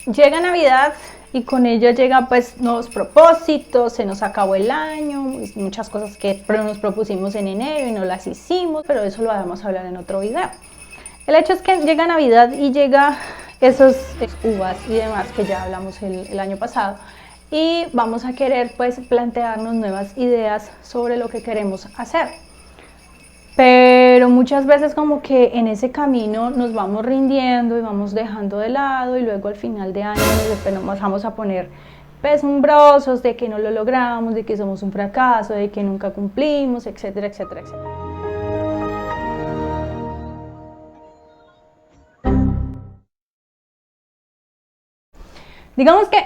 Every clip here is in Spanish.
llega Navidad y con ella llega pues nuevos propósitos, se nos acabó el año, muchas cosas que nos propusimos en enero y no las hicimos, pero eso lo vamos a hablar en otro video. El hecho es que llega Navidad y llega esos uvas y demás que ya hablamos el año pasado, y vamos a querer pues plantearnos nuevas ideas sobre lo que queremos hacer. Pero muchas veces como que en ese camino nos vamos rindiendo y vamos dejando de lado, y luego al final de año nos vamos a poner pesumbrosos de que no lo logramos, de que somos un fracaso, de que nunca cumplimos, etcétera, etcétera, etcétera. Digamos que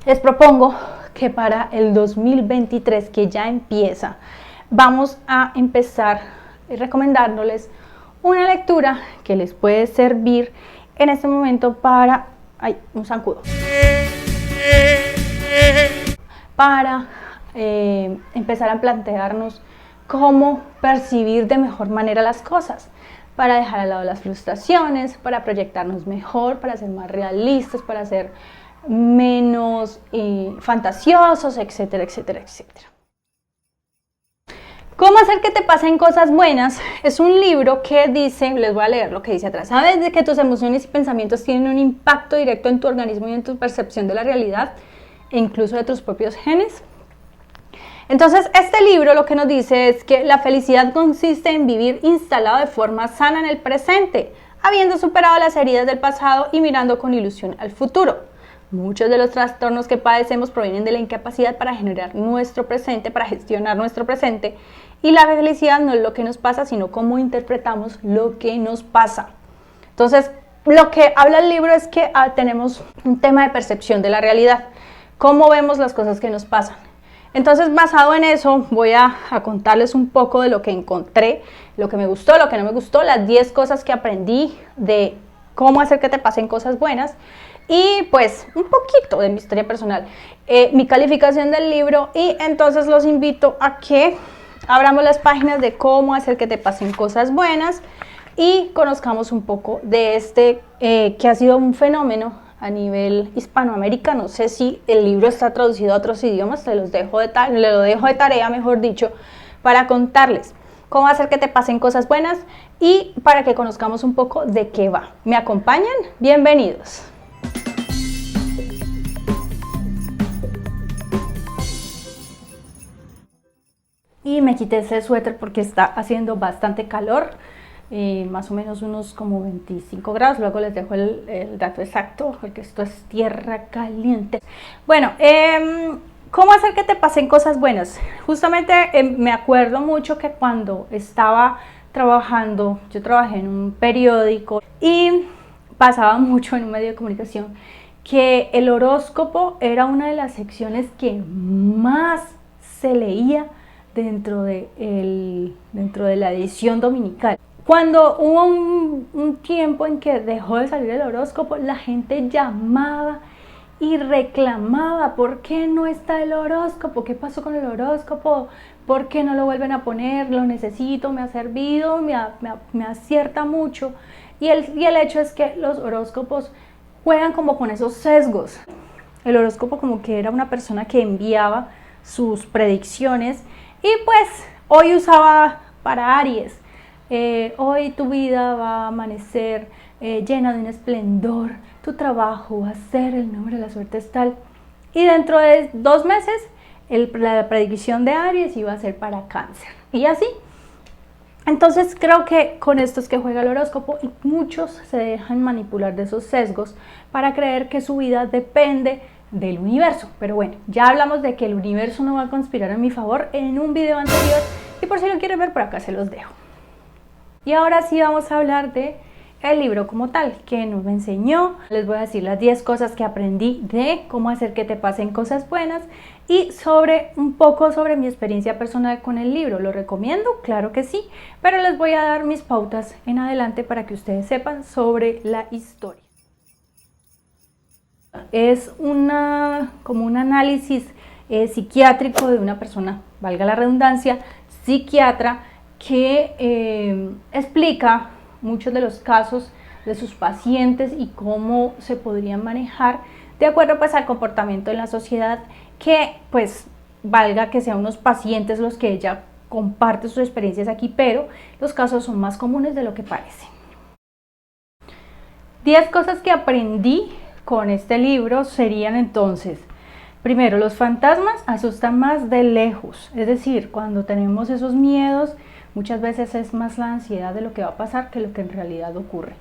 les propongo que para el 2023, que ya empieza, vamos a empezar recomendándoles una lectura que les puede servir en este momento para, un zancudo, para empezar a plantearnos cómo percibir de mejor manera las cosas, para dejar al lado las frustraciones, para proyectarnos mejor, para ser más realistas, para ser menos fantasiosos, etcétera, etcétera, etcétera. ¿Cómo hacer que te pasen cosas buenas? Es un libro que dice, les voy a leer lo que dice atrás. ¿Sabes de que tus emociones y pensamientos tienen un impacto directo en tu organismo y en tu percepción de la realidad, e incluso de tus propios genes? Entonces, este libro lo que nos dice es que la felicidad consiste en vivir instalado de forma sana en el presente, habiendo superado las heridas del pasado y mirando con ilusión al futuro. Muchos de los trastornos que padecemos provienen de la incapacidad para generar nuestro presente, para gestionar nuestro presente, y la felicidad no es lo que nos pasa, sino cómo interpretamos lo que nos pasa. Entonces, lo que habla el libro es que tenemos un tema de percepción de la realidad, cómo vemos las cosas que nos pasan. Entonces, basado en eso, voy a contarles un poco de lo que encontré, lo que me gustó, lo que no me gustó, las 10 cosas que aprendí de cómo hacer que te pasen cosas buenas, y pues un poquito de mi historia personal, mi calificación del libro. Y entonces los invito a que abramos las páginas de cómo hacer que te pasen cosas buenas y conozcamos un poco de este que ha sido un fenómeno a nivel hispanoamericano. No sé si el libro está traducido a otros idiomas, le lo dejo de tarea, mejor dicho, para contarles cómo hacer que te pasen cosas buenas y para que conozcamos un poco de qué va. ¿Me acompañan? Bienvenidos. Y me quité ese suéter porque está haciendo bastante calor, más o menos unos como 25 grados, luego les dejo el dato exacto, porque esto es tierra caliente. Bueno, ¿cómo hacer que te pasen cosas buenas? Justamente me acuerdo mucho que cuando estaba trabajando, yo trabajé en un periódico y pasaba mucho en un medio de comunicación, que el horóscopo era una de las secciones que más se leía dentro de la edición dominical. Cuando hubo un tiempo en que dejó de salir el horóscopo, la gente llamaba y reclamaba: ¿por qué no está el horóscopo? ¿Qué pasó con el horóscopo? ¿Por qué no lo vuelven a poner? Lo necesito, me ha servido, me acierta mucho. Y el hecho es que los horóscopos juegan como con esos sesgos. El horóscopo como que era una persona que enviaba sus predicciones, y pues hoy usaba para Aries, hoy tu vida va a amanecer llena de un esplendor, tu trabajo va a ser el número de la suerte es tal, y dentro de 2 meses la predicción de Aries iba a ser para Cáncer, y así. Entonces creo que con esto es que juega el horóscopo, y muchos se dejan manipular de esos sesgos para creer que su vida depende del universo. Pero bueno, ya hablamos de que el universo no va a conspirar a mi favor en un video anterior, y por si lo quieren ver, por acá se los dejo. Y ahora sí vamos a hablar de el libro como tal, que nos enseñó. Les voy a decir las 10 cosas que aprendí de cómo hacer que te pasen cosas buenas, y un poco sobre mi experiencia personal con el libro. ¿Lo recomiendo? Claro que sí, pero les voy a dar mis pautas en adelante para que ustedes sepan sobre la historia. Es como un análisis psiquiátrico de una persona, valga la redundancia, psiquiatra, que explica muchos de los casos de sus pacientes y cómo se podrían manejar de acuerdo pues al comportamiento en la sociedad, que pues valga que sean unos pacientes los que ella comparte sus experiencias aquí, pero los casos son más comunes de lo que parece. 10 cosas que aprendí con este libro serían entonces: primero, los fantasmas asustan más de lejos, es decir, cuando tenemos esos miedos, muchas veces es más la ansiedad de lo que va a pasar que lo que en realidad ocurre.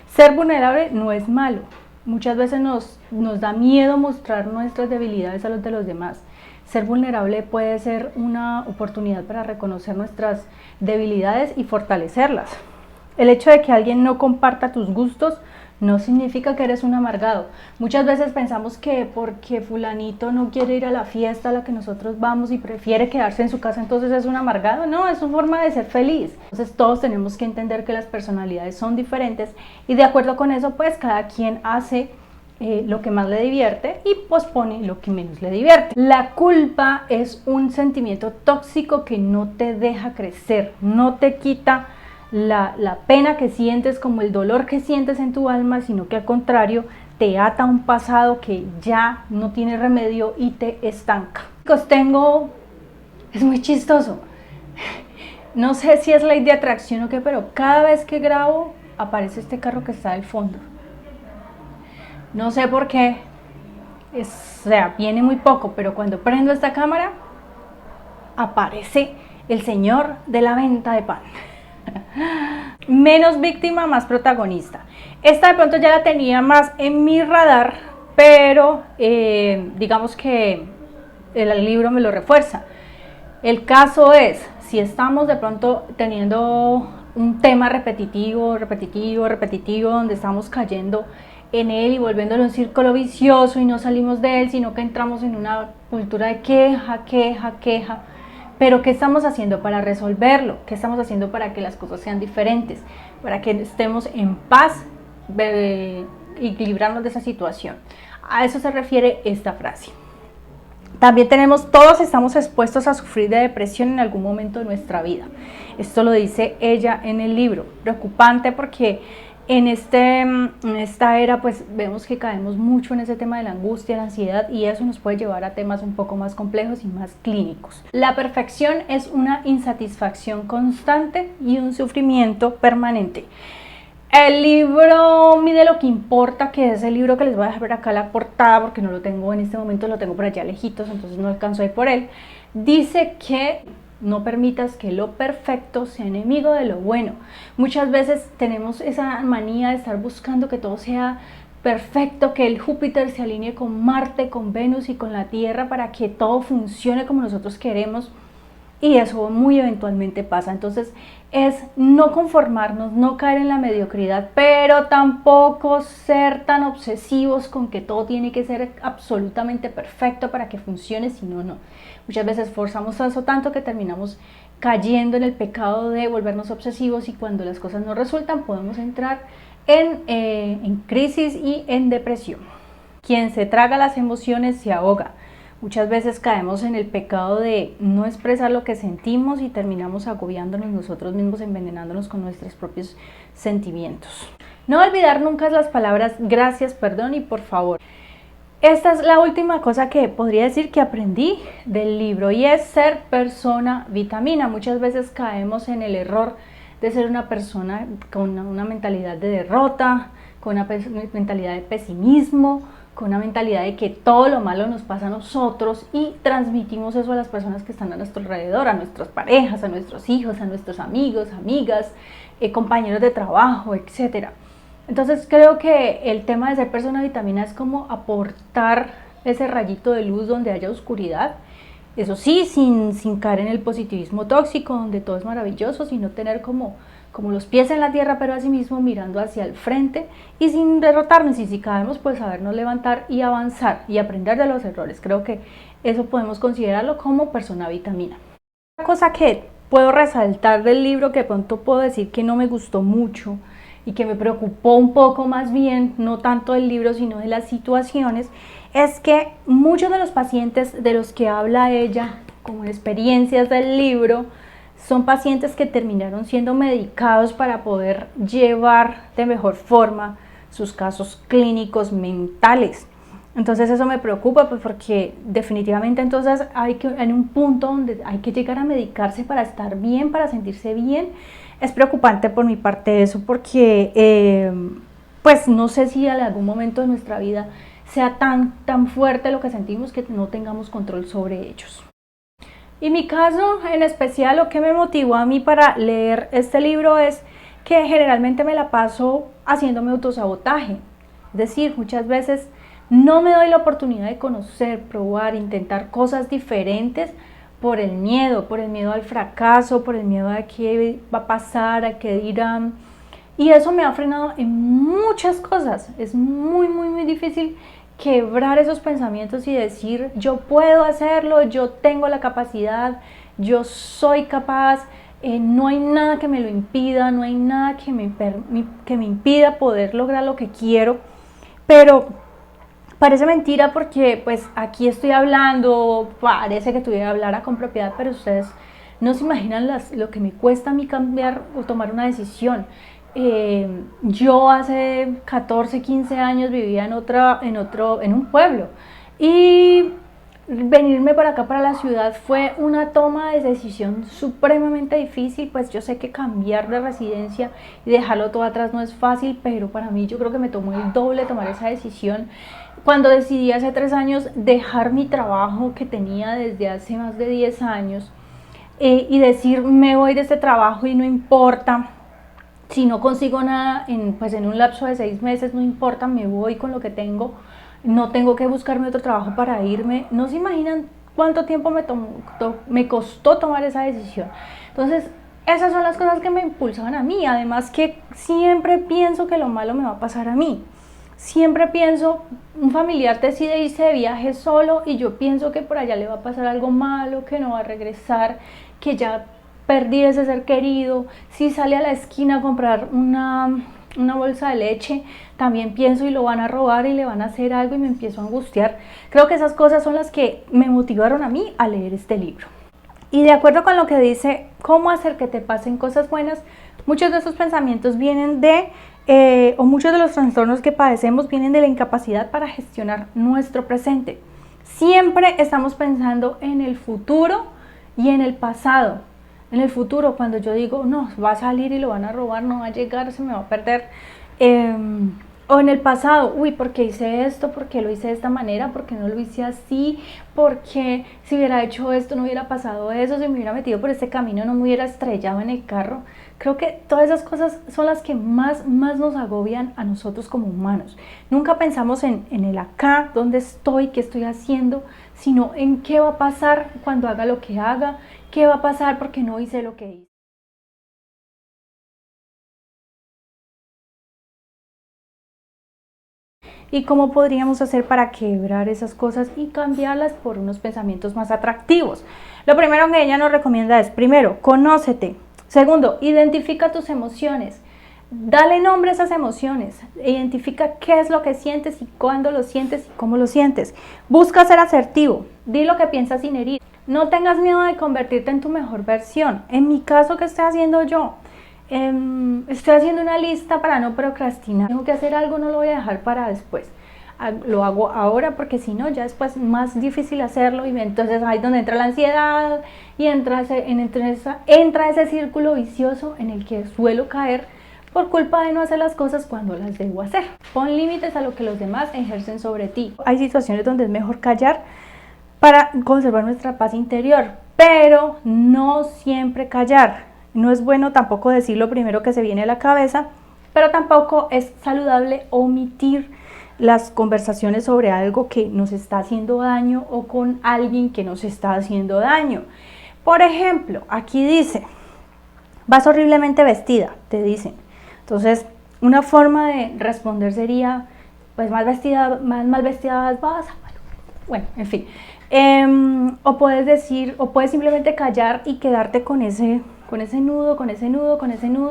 Ser vulnerable no es malo, muchas veces nos da miedo mostrar nuestras debilidades a los de los demás. Ser vulnerable puede ser una oportunidad para reconocer nuestras debilidades y fortalecerlas. El hecho de que alguien no comparta tus gustos no significa que eres un amargado. Muchas veces pensamos que porque fulanito no quiere ir a la fiesta a la que nosotros vamos y prefiere quedarse en su casa, entonces es un amargado. No, es una forma de ser feliz. Entonces todos tenemos que entender que las personalidades son diferentes y de acuerdo con eso pues cada quien hace lo que más le divierte y pospone lo que menos le divierte. La culpa es un sentimiento tóxico que no te deja crecer, no te quita la pena que sientes, como el dolor que sientes en tu alma, sino que al contrario te ata a un pasado que ya no tiene remedio y te estanca. Es muy chistoso, no sé si es ley de atracción o qué, pero cada vez que grabo aparece este carro que está al fondo. No sé por qué, o sea, viene muy poco, pero cuando prendo esta cámara aparece el señor de la venta de pan. Menos víctima, más protagonista. Esta de pronto ya la tenía más en mi radar, pero digamos que el libro me lo refuerza. El caso es, si estamos de pronto teniendo un tema repetitivo, donde estamos cayendo en él y volviéndolo un círculo vicioso y no salimos de él, sino que entramos en una cultura de queja. Pero ¿qué estamos haciendo para resolverlo? ¿Qué estamos haciendo para que las cosas sean diferentes? Para que estemos en paz y librarnos de esa situación. A eso se refiere esta frase. También todos estamos expuestos a sufrir de depresión en algún momento de nuestra vida. Esto lo dice ella en el libro. Preocupante porque en esta era pues vemos que caemos mucho en ese tema de la angustia, la ansiedad, y eso nos puede llevar a temas un poco más complejos y más clínicos. La perfección es una insatisfacción constante y un sufrimiento permanente. El libro Mide lo que importa, que es el libro que les voy a dejar ver acá la portada porque no lo tengo en este momento, lo tengo por allá lejitos, entonces no alcanzo a ir por él, dice que no permitas que lo perfecto sea enemigo de lo bueno. Muchas veces tenemos esa manía de estar buscando que todo sea perfecto, que el Júpiter se alinee con Marte, con Venus y con la Tierra para que todo funcione como nosotros queremos, y eso muy eventualmente pasa. Entonces es no conformarnos, no caer en la mediocridad, pero tampoco ser tan obsesivos con que todo tiene que ser absolutamente perfecto para que funcione, si no, no. Muchas veces forzamos eso tanto que terminamos cayendo en el pecado de volvernos obsesivos, y cuando las cosas no resultan podemos entrar en crisis y en depresión. Quien se traga las emociones se ahoga. Muchas veces caemos en el pecado de no expresar lo que sentimos y terminamos agobiándonos nosotros mismos, envenenándonos con nuestros propios sentimientos. No olvidar nunca las palabras gracias, perdón y por favor. Esta es la última cosa que podría decir que aprendí del libro, y es ser persona vitamina. Muchas veces caemos en el error de ser una persona con una mentalidad de derrota, con una mentalidad de pesimismo, con una mentalidad de que todo lo malo nos pasa a nosotros, y transmitimos eso a las personas que están a nuestro alrededor, a nuestras parejas, a nuestros hijos, a nuestros amigos, amigas, compañeros de trabajo, etc. Entonces creo que el tema de ser persona vitamina es como aportar ese rayito de luz donde haya oscuridad. Eso sí, sin caer en el positivismo tóxico, donde todo es maravilloso, sino tener como los pies en la tierra, pero asimismo mirando hacia el frente y sin derrotarnos, y si caemos pues sabernos levantar y avanzar y aprender de los errores. Creo que eso podemos considerarlo como persona vitamina. Una cosa que puedo resaltar del libro, que de pronto puedo decir que no me gustó mucho y que me preocupó un poco, más bien no tanto del libro sino de las situaciones, es que muchos de los pacientes de los que habla ella como experiencias del libro son pacientes que terminaron siendo medicados para poder llevar de mejor forma sus casos clínicos mentales. Entonces eso me preocupa, pues porque definitivamente entonces hay que, en un punto donde hay que llegar a medicarse para estar bien, para sentirse bien. Es preocupante por mi parte eso, porque pues no sé si en algún momento de nuestra vida sea tan fuerte lo que sentimos que no tengamos control sobre ellos. Y mi caso en especial, lo que me motivó a mí para leer este libro es que generalmente me la paso haciéndome autosabotaje. Es decir, muchas veces no me doy la oportunidad de conocer, probar, intentar cosas diferentes por el miedo al fracaso, por el miedo a qué va a pasar, a qué dirán. Y eso me ha frenado en muchas cosas. Es muy difícil quebrar esos pensamientos y decir, yo puedo hacerlo, yo tengo la capacidad, yo soy capaz, no hay nada que me lo impida, no hay nada que me impida poder lograr lo que quiero. Pero parece mentira porque pues aquí estoy hablando, parece que tuviera que hablar con propiedad, pero ustedes no se imaginan lo que me cuesta a mí cambiar o tomar una decisión. Yo hace 14, 15 años vivía en un pueblo y venirme para acá, para la ciudad, fue una toma de decisión supremamente difícil. Pues yo sé que cambiar de residencia y dejarlo todo atrás no es fácil, pero para mí yo creo que me tomó el doble tomar esa decisión cuando decidí hace 3 años dejar mi trabajo que tenía desde hace más de 10 años y decir, me voy de este trabajo y no importa si no consigo nada en un lapso de 6 meses, no importa, me voy con lo que tengo, no tengo que buscarme otro trabajo para irme. No se imaginan cuánto tiempo me costó tomar esa decisión. Entonces, esas son las cosas que me impulsaban a mí. Además que siempre pienso que lo malo me va a pasar a mí. Siempre pienso, un familiar decide irse de viaje solo y yo pienso que por allá le va a pasar algo malo, que no va a regresar, que ya perdí ese ser querido. Si sale a la esquina a comprar una bolsa de leche, también pienso y lo van a robar y le van a hacer algo y me empiezo a angustiar. Creo que esas cosas son las que me motivaron a mí a leer este libro. Y de acuerdo con lo que dice, cómo hacer que te pasen cosas buenas, muchos de esos pensamientos vienen o muchos de los trastornos que padecemos vienen de la incapacidad para gestionar nuestro presente. Siempre estamos pensando en el futuro y en el pasado. En el futuro, cuando yo digo, no, va a salir y lo van a robar, no va a llegar, se me va a perder. O en el pasado, uy, ¿por qué hice esto? ¿Por qué lo hice de esta manera? ¿Por qué no lo hice así? ¿Por qué si hubiera hecho esto no hubiera pasado eso? Si me hubiera metido por este camino no me hubiera estrellado en el carro. Creo que todas esas cosas son las que más nos agobian a nosotros como humanos. Nunca pensamos en el acá, dónde estoy, qué estoy haciendo, sino en qué va a pasar cuando haga lo que haga, qué va a pasar porque no hice lo que hice. ¿Y cómo podríamos hacer para quebrar esas cosas y cambiarlas por unos pensamientos más atractivos? Lo primero que ella nos recomienda es, primero, conócete. Segundo, identifica tus emociones. Dale nombre a esas emociones. Identifica qué es lo que sientes y cuándo lo sientes y cómo lo sientes. Busca ser asertivo. Di lo que piensas sin herir. No tengas miedo de convertirte en tu mejor versión. En mi caso, ¿qué estoy haciendo yo? Estoy haciendo una lista para no procrastinar. Tengo que hacer algo, no lo voy a dejar para después. Lo hago ahora porque si no, ya después es más difícil hacerlo y entonces ahí es donde entra la ansiedad y entra ese círculo vicioso en el que suelo caer por culpa de no hacer las cosas cuando las debo hacer. Pon límites a lo que los demás ejercen sobre ti. Hay situaciones donde es mejor callar para conservar nuestra paz interior, pero no siempre callar. No es bueno tampoco decir lo primero que se viene a la cabeza, pero tampoco es saludable omitir las conversaciones sobre algo que nos está haciendo daño o con alguien que nos está haciendo daño. Por ejemplo, aquí dice, vas horriblemente vestida, te dicen. Entonces, una forma de responder sería, pues mal vestida vas. Bueno, en fin. O puedes decir, o puedes simplemente callar y quedarte con ese nudo,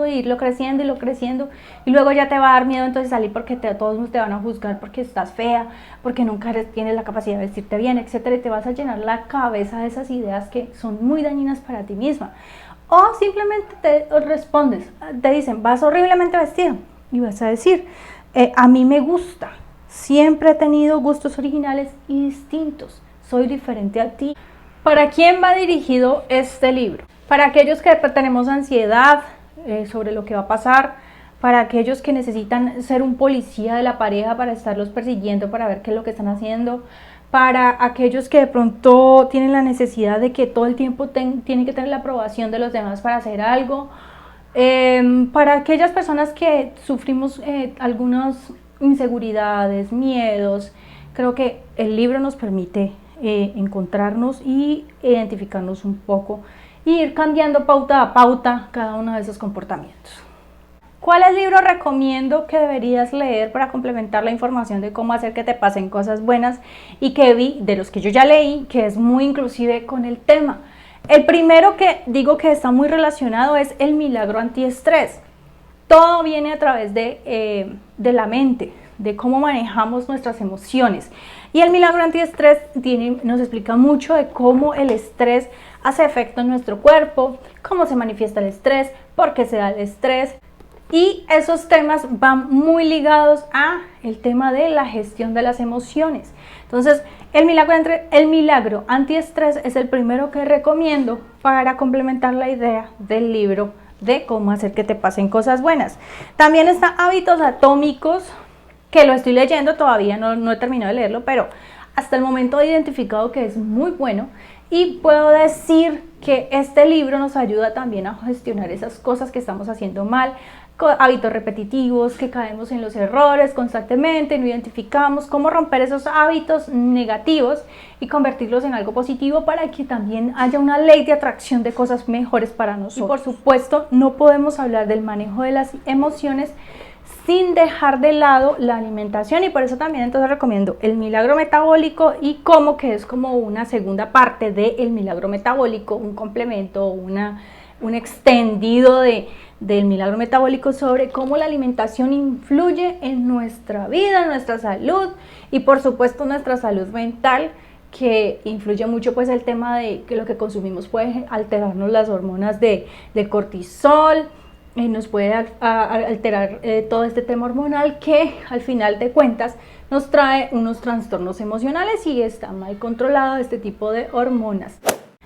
y irlo creciendo, y luego ya te va a dar miedo entonces salir porque todos te van a juzgar porque estás fea, porque nunca tienes la capacidad de vestirte bien, etcétera, y te vas a llenar la cabeza de esas ideas que son muy dañinas para ti misma. O simplemente te respondes, te dicen, vas horriblemente vestido, y vas a decir, a mí me gusta, siempre he tenido gustos originales y distintos, soy diferente a ti. ¿Para quién va dirigido este libro? Para aquellos que tenemos ansiedad sobre lo que va a pasar, para aquellos que necesitan ser un policía de la pareja para estarlos persiguiendo, para ver qué es lo que están haciendo, para aquellos que de pronto tienen la necesidad de que todo el tiempo tienen que tener la aprobación de los demás para hacer algo, para aquellas personas que sufrimos algunas inseguridades, miedos. Creo que el libro nos permite encontrarnos y identificarnos un poco y ir cambiando pauta a pauta cada uno de esos comportamientos. ¿Cuáles libros recomiendo que deberías leer para complementar la información de cómo hacer que te pasen cosas buenas y que vi de los que yo ya leí, que es muy inclusive con el tema? El primero que digo que está muy relacionado es El milagro antiestrés. Todo viene a través de la mente, de cómo manejamos nuestras emociones. Y el milagro antiestrés nos explica mucho de cómo el estrés hace efecto en nuestro cuerpo, cómo se manifiesta el estrés, por qué se da el estrés. Y esos temas van muy ligados a el tema de la gestión de las emociones. Entonces, el milagro antiestrés es el primero que recomiendo para complementar la idea del libro de cómo hacer que te pasen cosas buenas. También está Hábitos Atómicos, que lo estoy leyendo, todavía no he terminado de leerlo, pero hasta el momento he identificado que es muy bueno y puedo decir que este libro nos ayuda también a gestionar esas cosas que estamos haciendo mal, hábitos repetitivos, que caemos en los errores constantemente, no identificamos cómo romper esos hábitos negativos y convertirlos en algo positivo para que también haya una ley de atracción de cosas mejores para nosotros. Y por supuesto, no podemos hablar del manejo de las emociones sin dejar de lado la alimentación, y por eso también entonces recomiendo El milagro metabólico y Cómo, que es como una segunda parte de El milagro metabólico, un complemento, un extendido del milagro metabólico sobre cómo la alimentación influye en nuestra vida, en nuestra salud y por supuesto nuestra salud mental, que influye mucho pues el tema de que lo que consumimos puede alterarnos las hormonas de cortisol, nos puede alterar todo este tema hormonal que al final de cuentas nos trae unos trastornos emocionales y está mal controlado este tipo de hormonas.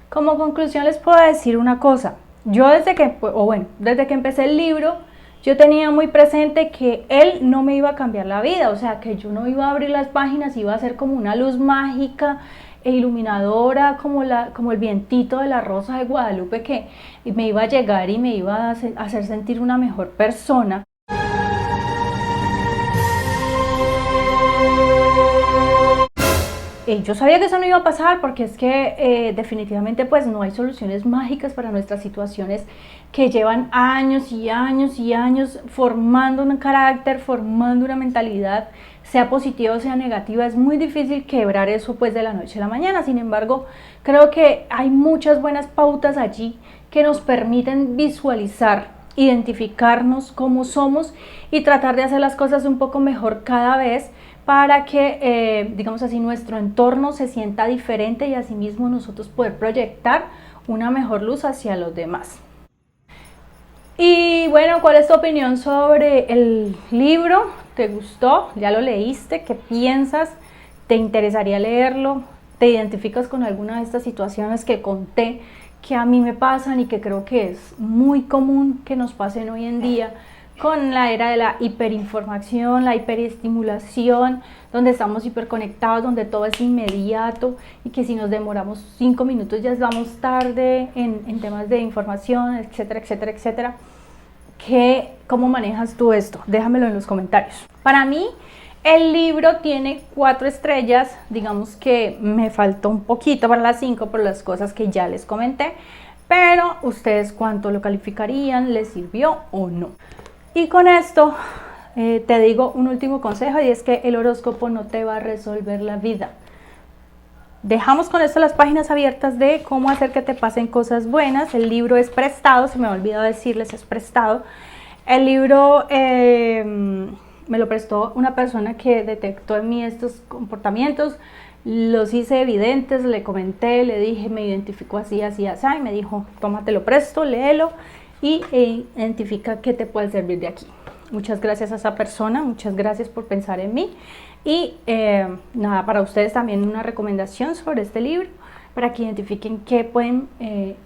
Como conclusión les puedo decir una cosa. Yo desde que empecé el libro, yo tenía muy presente que él no me iba a cambiar la vida, o sea, que yo no iba a abrir las páginas, iba a ser como una luz mágica e iluminadora, como el vientito de la Rosa de Guadalupe, que me iba a llegar y me iba a hacer sentir una mejor persona. Yo sabía que eso no iba a pasar porque es que definitivamente pues no hay soluciones mágicas para nuestras situaciones que llevan años y años y años formando un carácter, formando una mentalidad, sea positiva o sea negativa. Es muy difícil quebrar eso pues de la noche a la mañana. Sin embargo, creo que hay muchas buenas pautas allí que nos permiten visualizar, identificarnos cómo somos y tratar de hacer las cosas un poco mejor cada vez, para que, digamos así, nuestro entorno se sienta diferente y asimismo nosotros poder proyectar una mejor luz hacia los demás. Y bueno, ¿cuál es tu opinión sobre el libro? ¿Te gustó? ¿Ya lo leíste? ¿Qué piensas? ¿Te interesaría leerlo? ¿Te identificas con alguna de estas situaciones que conté que a mí me pasan y que creo que es muy común que nos pasen hoy en día? Con la era de la hiperinformación, la hiperestimulación, donde estamos hiperconectados, donde todo es inmediato y que si nos demoramos 5 minutos ya vamos tarde en temas de información, etcétera, etcétera, etcétera. ¿Cómo manejas tú esto? Déjamelo en los comentarios. Para mí, el libro tiene 4 estrellas, digamos que me faltó un poquito para las 5 por las cosas que ya les comenté, pero ustedes ¿cuánto lo calificarían? ¿Les sirvió o no? Y con esto te digo un último consejo, y es que el horóscopo no te va a resolver la vida. Dejamos con esto las páginas abiertas de cómo hacer que te pasen cosas buenas. El libro es prestado, se me ha olvidado decirles, es prestado. El libro me lo prestó una persona que detectó en mí estos comportamientos, los hice evidentes, le comenté, le dije, me identificó así, así, así, y me dijo, tómate lo presto, léelo y identifica qué te puede servir de aquí. Muchas gracias a esa persona, muchas gracias por pensar en mí. Y nada, para ustedes también una recomendación sobre este libro, para que identifiquen qué pueden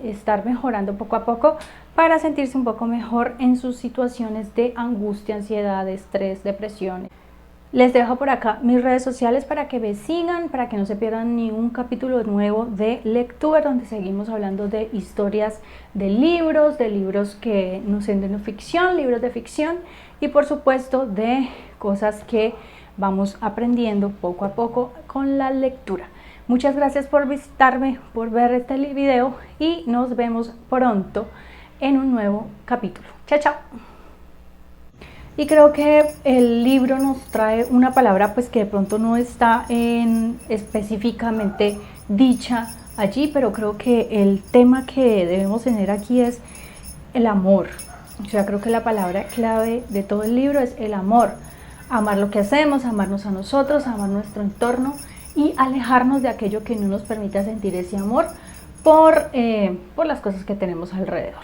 estar mejorando poco a poco para sentirse un poco mejor en sus situaciones de angustia, ansiedad, estrés, depresión. Les dejo por acá mis redes sociales para que me sigan, para que no se pierdan ni un capítulo nuevo de lectura, donde seguimos hablando de historias de libros que nos den de ficción, libros de ficción y por supuesto de cosas que vamos aprendiendo poco a poco con la lectura. Muchas gracias por visitarme, por ver este video y nos vemos pronto en un nuevo capítulo. Chao, chao. Y creo que el libro nos trae una palabra pues que de pronto no está específicamente dicha allí, pero creo que el tema que debemos tener aquí es el amor. O sea, creo que la palabra clave de todo el libro es el amor. Amar lo que hacemos, amarnos a nosotros, amar nuestro entorno y alejarnos de aquello que no nos permita sentir ese amor por las cosas que tenemos alrededor.